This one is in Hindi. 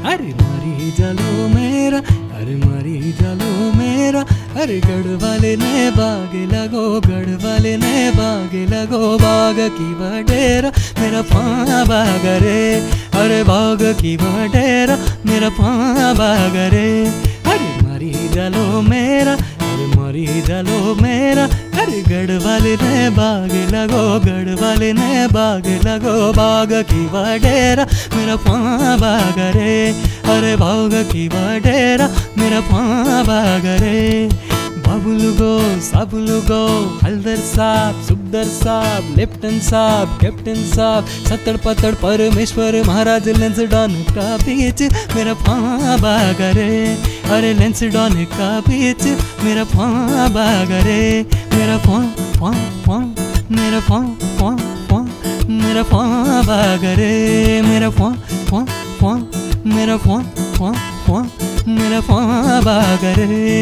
अरे मरी जालो मेरा, अरे मरी जालो मेरा, अरे गढ़ वाले ने बाग लगो, गढ़ वाले ने बाग लगो, बाग की वडेरा मेरा पाँ बाग रे, अरे बाग की वडेरा मेरा पाँ बाग रे। अरे मरी जालो मेरा, अरे मरी जालो मेरा, अरे गढ़ वाले ने बाग लगो, गढ़ वाले ने बाग लगो, बाग की वडेरा मेरा पाँ बाग रे, अरे बाग की वडेरा मेरा पाँ बाग रे। बाबुल गो साबुल गो, हलदर साहब, सुबदर साहब, लेफ्टन साहब, कैप्टन साहब, सत्तड़ पत्तड़ परमेश्वर महाराज लेंसडॉन का बीच मेरा पाँ बाग रे, अरे लेंसडॉन का बीच मेरा पाँ बाग रे, मेरा पाँ पाँ पाँ, मेरा पाँ पाँ पाँ, मेरा पाँ बाग रे, मेरा पाँ पाँ पाँ, मेरा पाँ पाँ पाँ, मेरा पाँ बाग रे।